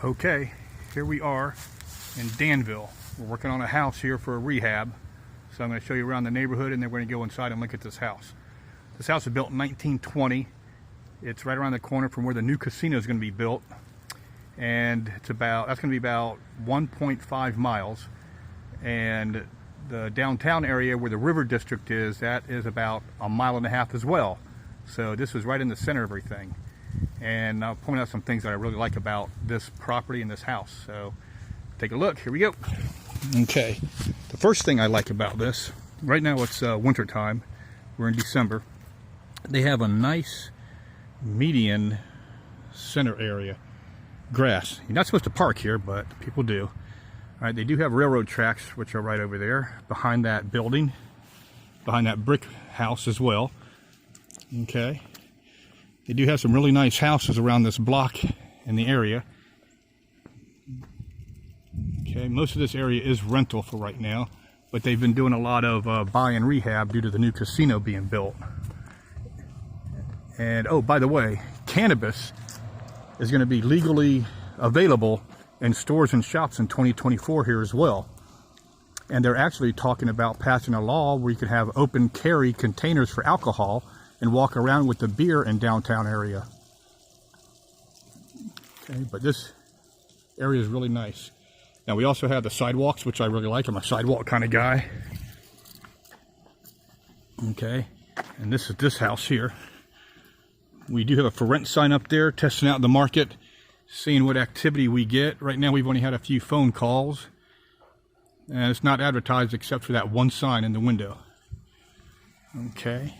Okay, here we are in Danville. We're working on a house here for a rehab. So I'm going to show you around the neighborhood and then we're going to go inside and look at this house. This house was built in 1920. It's right around the corner from where the new casino is going to be built. And that's going to be about 1.5 miles. And the downtown area where the river district is, that is about 1.5 miles as well. So this was right in the center of everything. And I'll point out some things that I really like about this property and this house. So take a look. Here we go. Okay, the first thing I like about this, right now it's winter time. We're in December. They have a nice median center area. Grass. You're not supposed to park here, but people do. All right, they do have railroad tracks, which are right over there behind that building, behind that brick house as well. Okay. They do have some really nice houses around this block in the area. Okay, most of this area is rental for right now, but they've been doing a lot of buy and rehab due to the new casino being built. And oh, by the way, cannabis is going to be legally available in stores and shops in 2024 here as well. And they're actually talking about passing a law where you could have open carry containers for alcohol and walk around with the beer in downtown area. Okay, but this area is really nice. Now we also have the sidewalks, which I really like. I'm a sidewalk kind of guy. Okay, and this is this house here. We do have a for rent sign up there, testing out the market, seeing what activity we get. Right now we've only had a few phone calls, and it's not advertised except for that one sign in the window. Okay.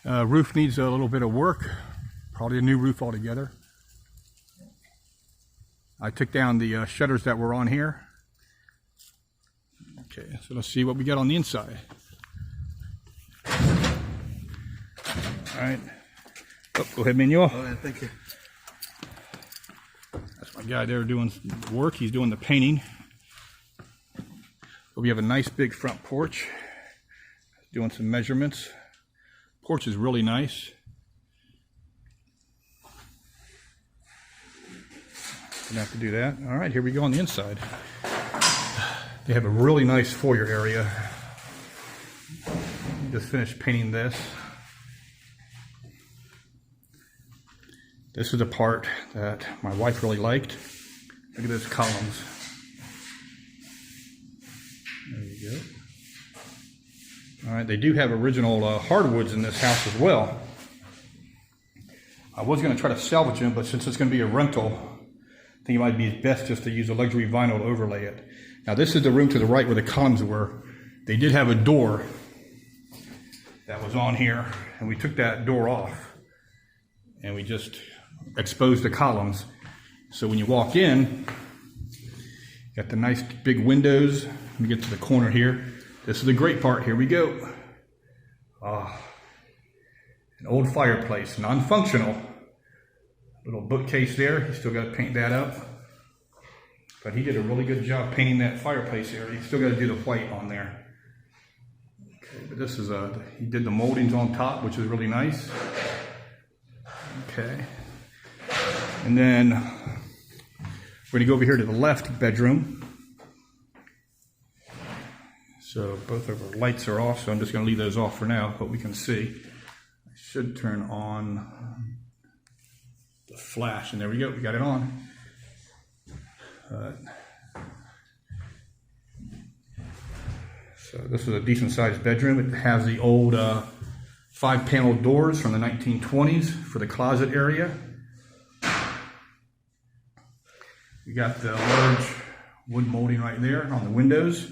Roof needs a little bit of work, probably a new roof altogether. I took down the shutters that were on here. Okay, so let's see what we got on the inside. All right. Oh, go ahead, Manuel. Oh, yeah, thank you. That's my guy there doing work. He's doing the painting. But we have a nice big front porch. Doing some measurements. Porch is really nice. Gonna have to do that. All right, here we go on the inside. They have a really nice foyer area. Just finished painting this. This is the part that my wife really liked. Look at those columns. There you go. All right, they do have original hardwoods in this house as well. I was going to try to salvage them, but since it's going to be a rental, I think it might be best just to use a luxury vinyl to overlay it. Now this is the room to the right where the columns were. They did have a door that was on here, and we took that door off, and we just exposed the columns. So when you walk in, you got the nice big windows. Let me get to the corner here. This is the great part. Here we go. An old fireplace, non-functional. Little bookcase there. You still got to paint that up. But he did a really good job painting that fireplace area. You still got to do the white on there. Okay, but this is he did the moldings on top, which is really nice. Okay. And then we're going to go over here to the left bedroom. So both of our lights are off, so I'm just going to leave those off for now, but we can see. I should turn on the flash, and there we go, we got it on. So this is a decent sized bedroom. It has the old 5-panel doors from the 1920s for the closet area. We got the large wood molding right there on the windows.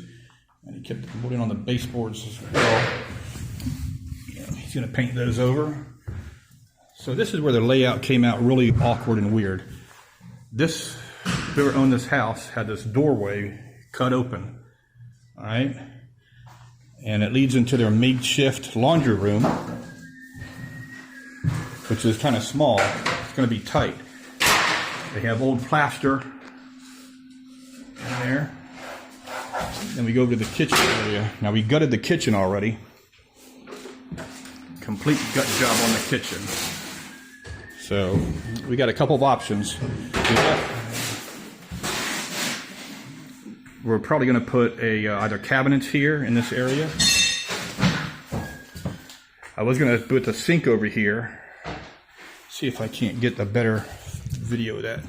And he kept the molding on the baseboards as well. Yeah, he's going to paint those over. So this is where the layout came out really awkward and weird. Whoever owned this house had this doorway cut open. All right. And it leads into their makeshift laundry room, which is kind of small. It's going to be tight. They have old plaster in there. Then we go over to the kitchen area. Now we gutted the kitchen already. Complete gut job on the kitchen. So we got a couple of options. We're probably going to put either cabinets here in this area. I was going to put the sink over here. See if I can't get a better video of that.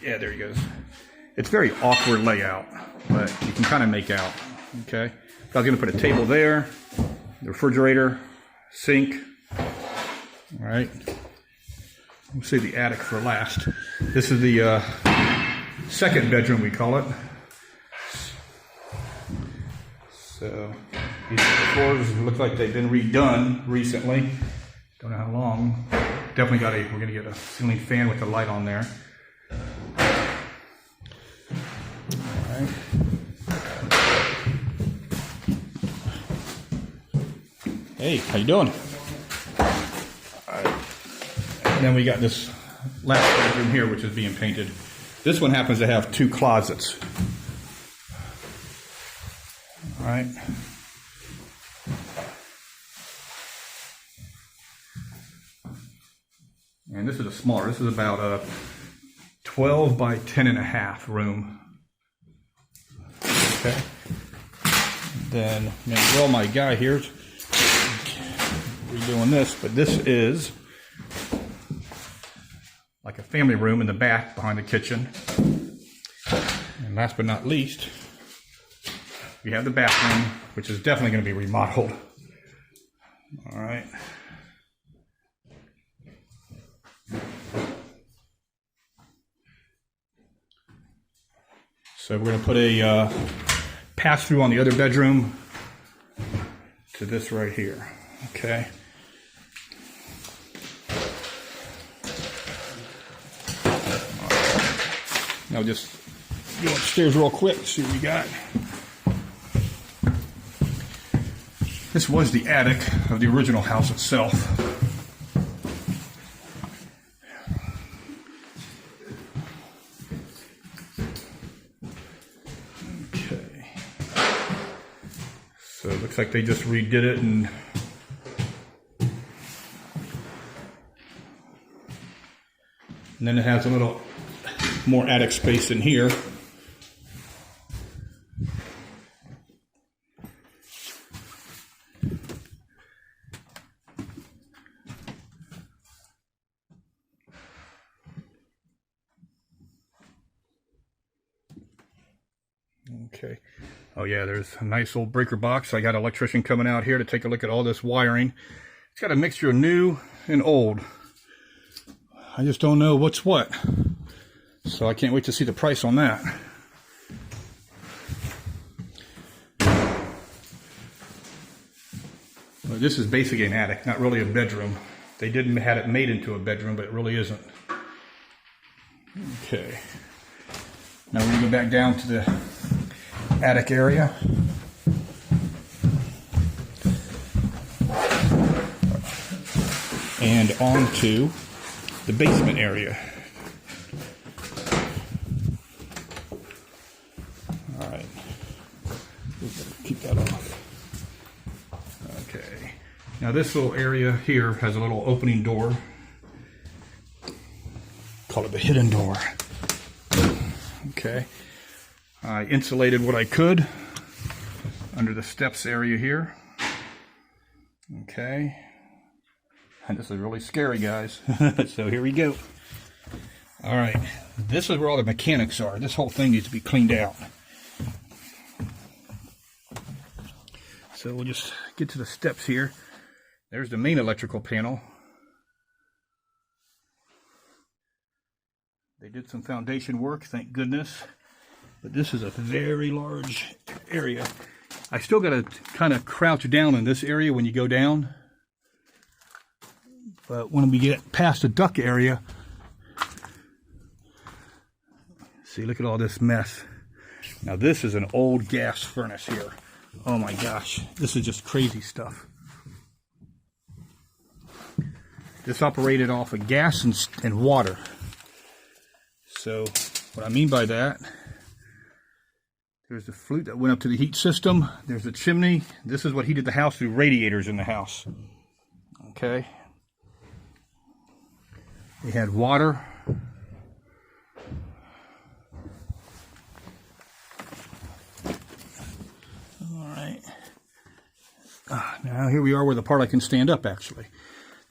Yeah, there he goes. It's very awkward layout, but you can kind of make out. Okay. I was going to put a table there, the refrigerator, sink. All right. We'll save the attic for last. This is the second bedroom, we call it. So these floors look like they've been redone recently. Don't know how long. Definitely we're gonna get a ceiling fan with the light on there. All right. Hey, how you doing? All right. And then we got this last bedroom here, which is being painted. This one happens to have 2 closets. All right. And this is a smaller. This is about a 12 by 10.5 room. Okay. Then, well, my guy here's redoing this, but this is like a family room in the back behind the kitchen. And last but not least, we have the bathroom, which is definitely going to be remodeled. All right. So we're going to put a pass-through on the other bedroom to this right here. Okay. Now just go upstairs real quick, see what we got. This was the attic of the original house itself. Okay. So it looks like they just redid it and then it has a little more attic space in here. Okay. Oh yeah, there's a nice old breaker box. I got an electrician coming out here to take a look at all this wiring. It's got a mixture of new and old. I just don't know what's what. So I can't wait to see the price on that. Well, this is basically an attic, not really a bedroom. They didn't have it made into a bedroom, but it really isn't. Okay. Now we're going to go back down to the attic area. And onto the basement area. All right. Keep that off. Okay. Now this little area here has a little opening door. Call it the hidden door. Okay. I insulated what I could under the steps area here. Okay. And this is really scary, guys. So here we go. All right. This is where all the mechanics are. This whole thing needs to be cleaned out. So we'll just get to the steps here. There's the main electrical panel. They did some foundation work, thank goodness. But this is a very large area. I still got to kind of crouch down in this area when you go down. But when we get past the duct area, see, look at all this mess. Now this is an old gas furnace here. Oh my gosh, this is just crazy stuff. This operated off of gas and water. So what I mean by that, there's the flute that went up to the heat system. There's the chimney. This is what heated the house through radiators in the house. Okay. They had water. All right. Now here we are where the part I can stand up, actually.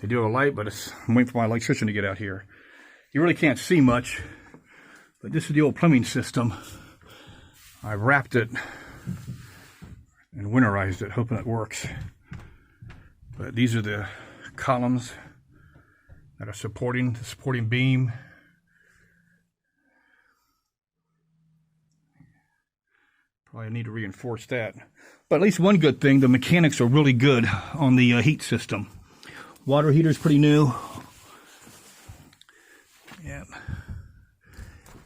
They do have a light, but I'm waiting for my electrician to get out here. You really can't see much, but this is the old plumbing system. I wrapped it and winterized it, hoping it works. But these are the columns that are supporting the supporting beam. Probably need to reinforce that. But at least one good thing, the mechanics are really good on the heat system. Water heater's pretty new. Yep.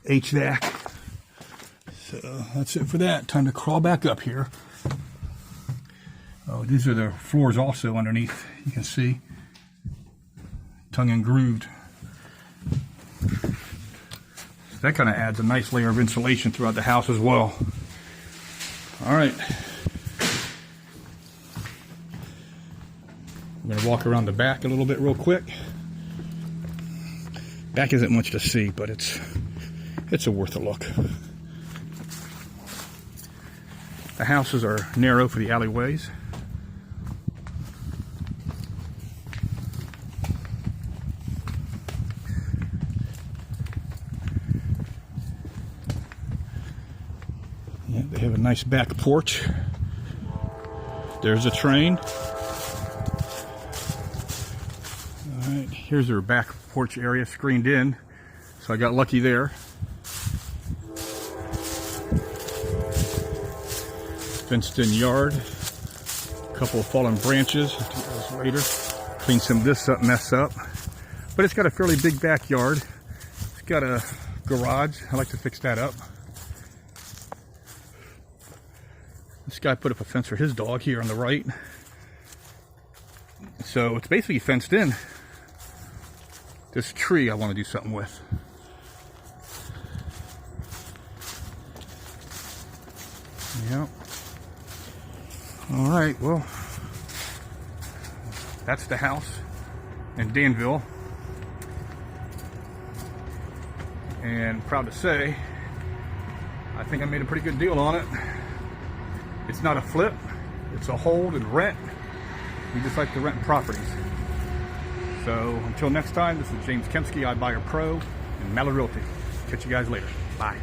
HVAC. So that's it for that. Time to crawl back up here. Oh, these are the floors also underneath. You can see. Tongue and grooved. So that kind of adds a nice layer of insulation throughout the house as well. All right. I'm going to walk around the back a little bit real quick. Back isn't much to see, but it's worth a look. The houses are narrow for the alleyways. Yeah, they have a nice back porch. There's a train. All right, here's their back porch area screened in, so I got lucky there. Fenced in yard, a couple of fallen branches. I'll do those later. Clean some of this up, mess up. But it's got a fairly big backyard. It's got a garage. I like to fix that up. This guy put up a fence for his dog here on the right. So it's basically fenced in. This tree I want to do something with. Yep. All right, well, that's the house in Danville. And proud to say, I think I made a pretty good deal on it. It's not a flip, it's a hold and rent. We just like to rent properties. So until next time, this is James Kemsky, iBuyerPro, and Mallard Realty. Catch you guys later. Bye.